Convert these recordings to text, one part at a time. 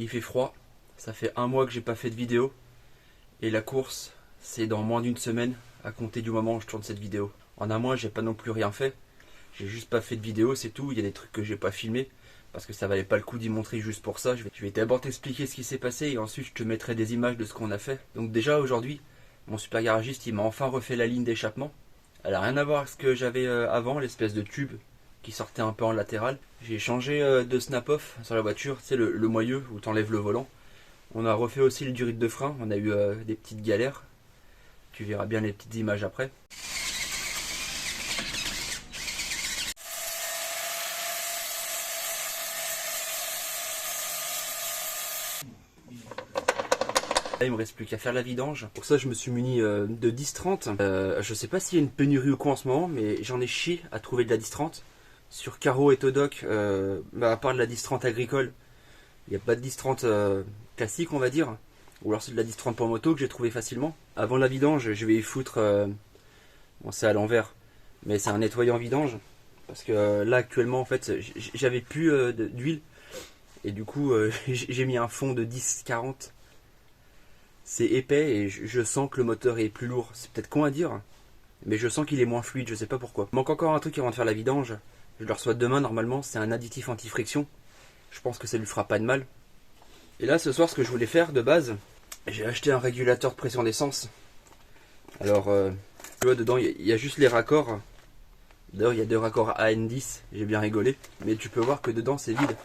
Il fait froid, ça fait un mois que j'ai pas fait de vidéo. Et la course, c'est dans moins d'une semaine à compter du moment où je tourne cette vidéo. En un mois, j'ai pas non plus rien fait. J'ai juste pas fait de vidéo, c'est tout. Il y a des trucs que j'ai pas filmé parce que ça valait pas le coup d'y montrer juste pour ça. Je vais d'abord t'expliquer ce qui s'est passé et ensuite je te mettrai des images de ce qu'on a fait. Donc déjà aujourd'hui, mon super garagiste il m'a enfin refait la ligne d'échappement. Elle a rien à voir avec ce que j'avais avant, l'espèce de tube qui sortait un peu en latéral. J'ai changé de snap-off sur la voiture, tu sais le moyeu où t'enlèves le volant. On a refait aussi le durite de frein, on a eu des petites galères. Tu verras bien les petites images après. Là, il me reste plus qu'à faire la vidange. Pour ça, je me suis muni de 10-30. Je sais pas s'il y a une pénurie ou quoi en ce moment, mais j'en ai chié à trouver de la 10-30. Sur Caro et Todoc, à part de la 10-30 agricole, il n'y a pas de 10-30 classique, on va dire. Ou alors c'est de la 10-30 pour moto que j'ai trouvé facilement. Avant la vidange, je vais y foutre... bon, c'est à l'envers, mais c'est un nettoyant vidange. Parce que là, actuellement, en fait, j'avais plus d'huile. Et du coup, j'ai mis un fond de 10-40. C'est épais et je sens que le moteur est plus lourd. C'est peut-être con à dire, mais je sens qu'il est moins fluide, je sais pas pourquoi. Il manque encore un truc avant de faire la vidange. Je le reçois demain normalement, c'est un additif anti-friction. Je pense que ça lui fera pas de mal. Et là, ce soir, ce que je voulais faire de base, j'ai acheté un régulateur de pression d'essence. Alors, tu vois, dedans, il y a juste les raccords. D'ailleurs, il y a deux raccords AN10, j'ai bien rigolé. Mais tu peux voir que dedans, c'est vide.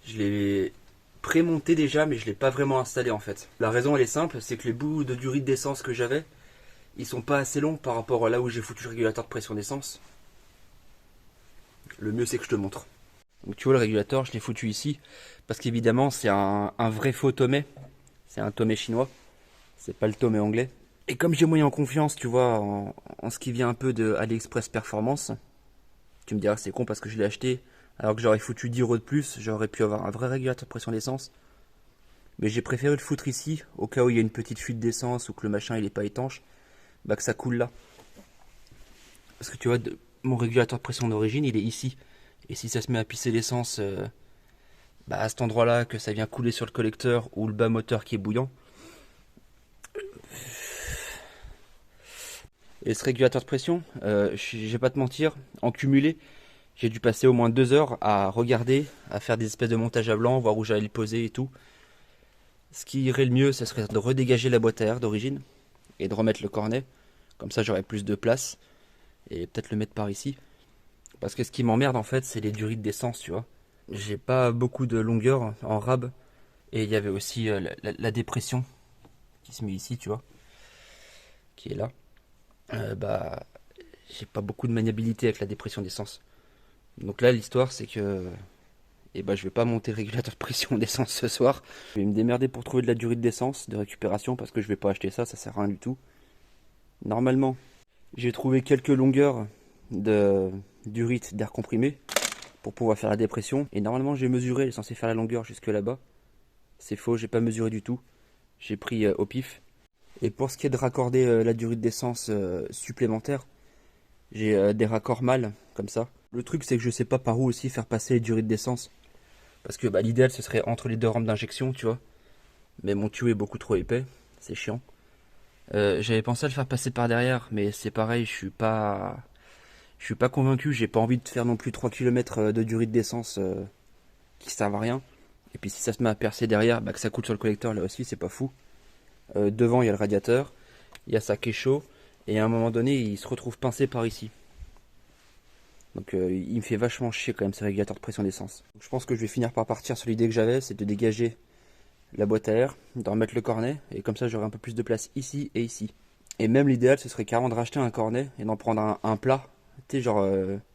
Je l'ai prémonté déjà, mais je l'ai pas vraiment installé en fait. La raison, elle est simple, c'est que les bouts de durite d'essence que j'avais, ils sont pas assez longs par rapport à là où j'ai foutu le régulateur de pression d'essence. Le mieux, c'est que je te montre. Donc tu vois, le régulateur, je l'ai foutu ici, parce qu'évidemment, c'est un vrai faux Tomei. C'est un Tomei chinois, c'est pas le Tomei anglais. Et comme j'ai moyen en confiance, tu vois, en ce qui vient un peu de AliExpress Performance, tu me diras que c'est con parce que je l'ai acheté, alors que j'aurais foutu 10 € de plus, j'aurais pu avoir un vrai régulateur de pression d'essence. Mais j'ai préféré le foutre ici, au cas où il y a une petite fuite d'essence ou que le machin il est pas étanche, bah que ça coule là. Parce que tu vois, mon régulateur de pression d'origine il est ici. Et si ça se met à pisser l'essence à cet endroit là, que ça vient couler sur le collecteur ou le bas moteur qui est bouillant. Et ce régulateur de pression, je vais pas te mentir, en cumulé, j'ai dû passer au moins 2 heures à regarder, à faire des espèces de montage à blanc, voir où j'allais le poser et tout. Ce qui irait le mieux, ce serait de redégager la boîte à air d'origine et de remettre le cornet. Comme ça, j'aurais plus de place. Et peut-être le mettre par ici. Parce que ce qui m'emmerde, en fait, c'est les durites d'essence, tu vois. J'ai pas beaucoup de longueur en rab. Et il y avait aussi la dépression qui se met ici, tu vois. Qui est là. J'ai pas beaucoup de maniabilité avec la dépression d'essence. Donc là, l'histoire, c'est que je vais pas monter le régulateur de pression d'essence ce soir. Je vais me démerder pour trouver de la durite d'essence, de récupération, parce que je vais pas acheter ça, ça sert à rien du tout. Normalement, j'ai trouvé quelques longueurs de durite d'air comprimé pour pouvoir faire la dépression. Et normalement, j'ai mesuré, elle est censée faire la longueur jusque là-bas. C'est faux, j'ai pas mesuré du tout. J'ai pris au pif. Et pour ce qui est de raccorder la durite d'essence supplémentaire, j'ai des raccords mâles, comme ça. Le truc, c'est que je sais pas par où aussi faire passer les durites d'essence. Parce que l'idéal, ce serait entre les deux rampes d'injection, tu vois. Mais mon tuyau est beaucoup trop épais, c'est chiant. J'avais pensé à le faire passer par derrière, mais c'est pareil, je suis pas convaincu, j'ai pas envie de faire non plus 3 km de durite d'essence qui servent à rien. Et puis si ça se met à percer derrière, que ça coule sur le collecteur là aussi, c'est pas fou. Devant, il y a le radiateur, il y a ça qui est chaud, et à un moment donné, il se retrouve pincé par ici. Donc il me fait vachement chier quand même ce régulateur de pression d'essence. Je pense que je vais finir par partir sur l'idée que j'avais, c'est de dégager la boîte à air, de remettre le cornet, et comme ça j'aurai un peu plus de place ici et ici. Et même l'idéal ce serait carrément de racheter un cornet et d'en prendre un plat, tu sais genre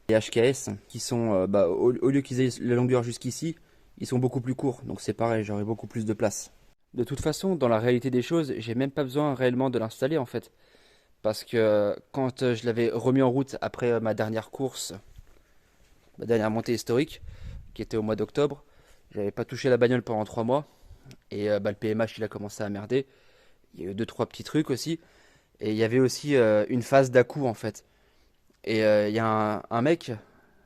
les HKS, qui sont, au lieu qu'ils aient la longueur jusqu'ici, ils sont beaucoup plus courts, donc c'est pareil, j'aurai beaucoup plus de place. De toute façon, dans la réalité des choses, j'ai même pas besoin réellement de l'installer en fait. Parce que quand je l'avais remis en route après ma dernière course, ma dernière montée historique, qui était au mois d'octobre, j'avais pas touché la bagnole pendant 3 mois. Et le PMH il a commencé à merder. Il y a eu 2-3 petits trucs aussi. Et il y avait aussi une phase d'à-coup en fait. Et il y a un mec,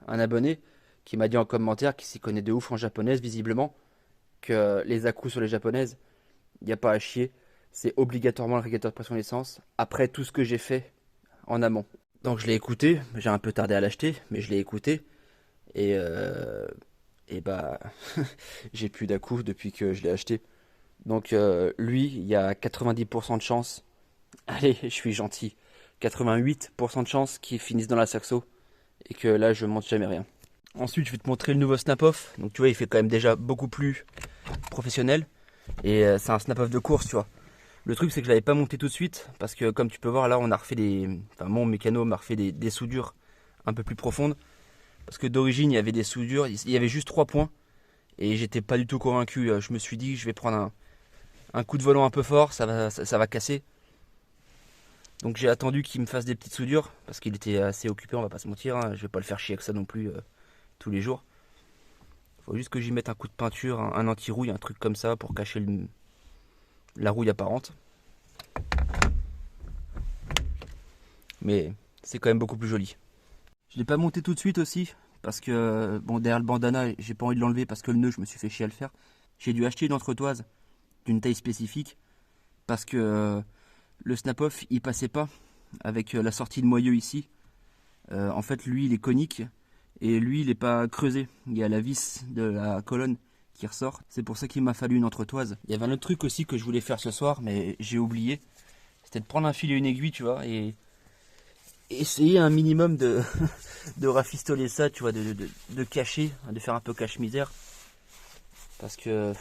un abonné, qui m'a dit en commentaire qu'il s'y connaît de ouf en japonaise visiblement. que les à-coups sur les japonaises, il n'y a pas à chier. C'est obligatoirement le régulateur de pression d'essence. Après tout ce que j'ai fait en amont. Donc je l'ai écouté, j'ai un peu tardé à l'acheter, mais je l'ai écouté. Et bah, j'ai plus d'à-coups depuis que je l'ai acheté. Donc lui, il y a 90% de chance. Allez, je suis gentil. 88% de chance qu'il finisse dans la saxo. Et que là, je monte jamais rien. Ensuite, je vais te montrer le nouveau snap-off. Donc tu vois, il fait quand même déjà beaucoup plus professionnel. Et c'est un snap-off de course, tu vois. Le truc, c'est que je l'avais pas monté tout de suite. Parce que comme tu peux voir, là, on a refait des... Enfin, mon mécano m'a refait des soudures un peu plus profondes. Parce que d'origine, il y avait des soudures. Il y avait juste 3 points. Et j'étais pas du tout convaincu. Je me suis dit, je vais prendre un coup de volant un peu fort. Ça va casser. Donc j'ai attendu qu'il me fasse des petites soudures. Parce qu'il était assez occupé, on va pas se mentir. Hein. Je vais pas le faire chier avec ça non plus tous les jours. Faut juste que j'y mette un coup de peinture, un anti-rouille, un truc comme ça pour cacher la rouille apparente. Mais c'est quand même beaucoup plus joli. Je l'ai pas monté tout de suite aussi. Parce que, bon, derrière le bandana, j'ai pas envie de l'enlever parce que le nœud, je me suis fait chier à le faire. J'ai dû acheter une entretoise d'une taille spécifique. Parce que le snap-off, il passait pas avec la sortie de moyeu ici. En fait, lui, il est conique. Et lui, il n'est pas creusé. Il y a la vis de la colonne qui ressort. C'est pour ça qu'il m'a fallu une entretoise. Il y avait un autre truc aussi que je voulais faire ce soir, mais j'ai oublié. C'était de prendre un fil et une aiguille, tu vois, et essayer un minimum de, de rafistoler ça, tu vois, de cacher, de faire un peu cache-misère. Parce que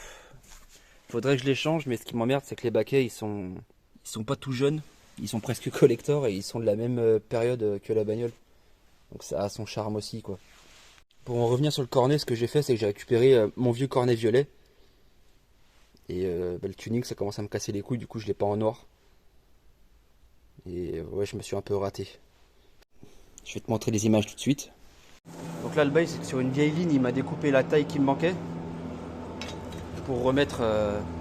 faudrait que je les change, mais ce qui m'emmerde, c'est que les baquets, ils sont pas tout jeunes. Ils sont presque collector et ils sont de la même période que la bagnole. Donc ça a son charme aussi, quoi. Pour en revenir sur le cornet, ce que j'ai fait, c'est que j'ai récupéré mon vieux cornet violet. Et le tuning, ça commence à me casser les couilles, du coup je l'ai pas en noir. Et ouais, je me suis un peu raté. Je vais te montrer les images tout de suite. Donc là, le bail, c'est que sur une vieille ligne, il m'a découpé la taille qui me manquait. Pour remettre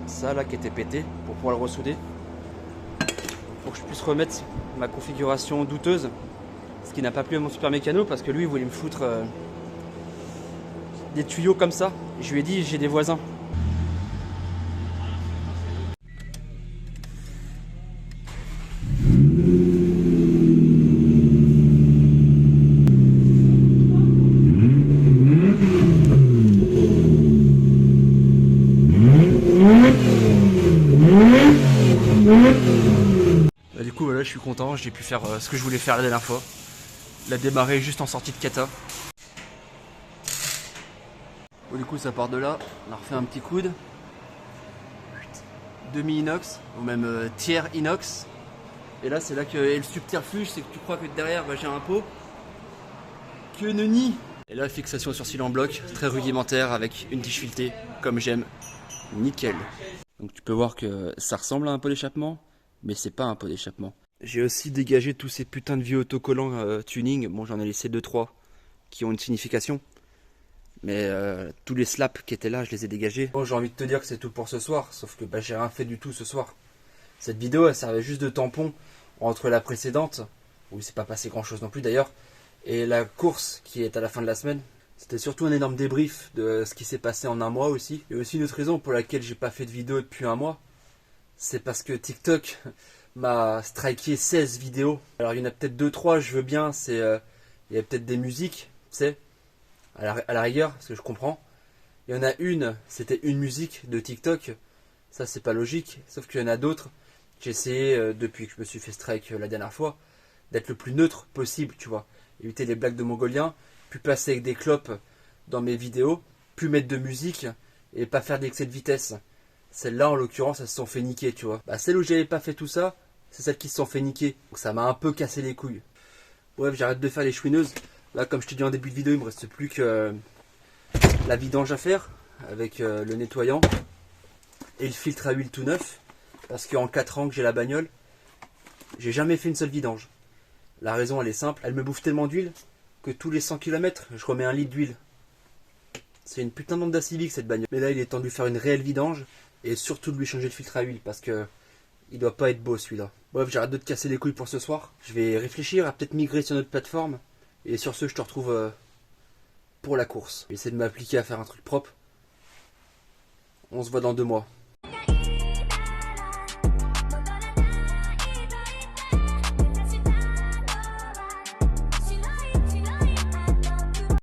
ça là qui était pété, pour pouvoir le ressouder. Pour que je puisse remettre ma configuration douteuse. Ce qui n'a pas plu à mon super mécano parce que lui il voulait me foutre des tuyaux comme ça. Je lui ai dit j'ai des voisins. Du coup voilà, je suis content, j'ai pu faire ce que je voulais faire la dernière fois. La démarrer juste en sortie de kata. Bon, du coup ça part de là, on a refait un petit coude. Demi-inox, ou même tiers inox. Et là c'est là que et le subterfuge, c'est que tu crois que derrière j'ai un pot. Que nenni. Et là fixation sourcil en bloc, très rudimentaire avec une tige filetée, comme j'aime. Nickel. Donc tu peux voir que ça ressemble à un pot d'échappement, mais c'est pas un pot d'échappement. J'ai aussi dégagé tous ces putains de vieux autocollants tuning. Bon, j'en ai laissé 2-3 qui ont une signification. Mais tous les slaps qui étaient là, je les ai dégagés. Bon, j'ai envie de te dire que c'est tout pour ce soir. Sauf que j'ai rien fait du tout ce soir. Cette vidéo, elle servait juste de tampon entre la précédente, où il s'est pas passé grand chose non plus d'ailleurs, et la course qui est à la fin de la semaine. C'était surtout un énorme débrief de ce qui s'est passé en un mois aussi. Et aussi une autre raison pour laquelle j'ai pas fait de vidéo depuis un mois. C'est parce que TikTok m'a striké 16 vidéos. Alors il y en a peut-être 2-3, je veux bien, c'est il y a peut-être des musiques, tu sais, à la rigueur, parce que je comprends. Il y en a une, c'était une musique de TikTok, ça c'est pas logique, sauf qu'il y en a d'autres. J'ai essayé, depuis que je me suis fait strike la dernière fois, d'être le plus neutre possible, tu vois. Éviter les blagues de mongoliens, plus passer avec des clopes dans mes vidéos, plus mettre de musique, et pas faire d'excès de vitesse. Celles-là, en l'occurrence, elles se sont fait niquer, tu vois. Bah, celles où j'avais pas fait tout ça, c'est celles qui se sont fait niquer. Donc ça m'a un peu cassé les couilles. Bref, j'arrête de faire les chouineuses. Là, comme je te dis en début de vidéo, il me reste plus que la vidange à faire, avec le nettoyant, et le filtre à huile tout neuf. Parce qu'en 4 ans que j'ai la bagnole, j'ai jamais fait une seule vidange. La raison, elle est simple. Elle me bouffe tellement d'huile que tous les 100 km, je remets 1 litre d'huile. C'est une putain d'onde d'acidique cette bagnole. Mais là, il est temps de lui faire une réelle vidange. Et surtout de lui changer le filtre à huile parce que il doit pas être beau celui-là. Bref, j'arrête de te casser les couilles pour ce soir. Je vais réfléchir à peut-être migrer sur notre plateforme. Et sur ce, je te retrouve pour la course. Je vais essayer de m'appliquer à faire un truc propre. On se voit dans 2 mois.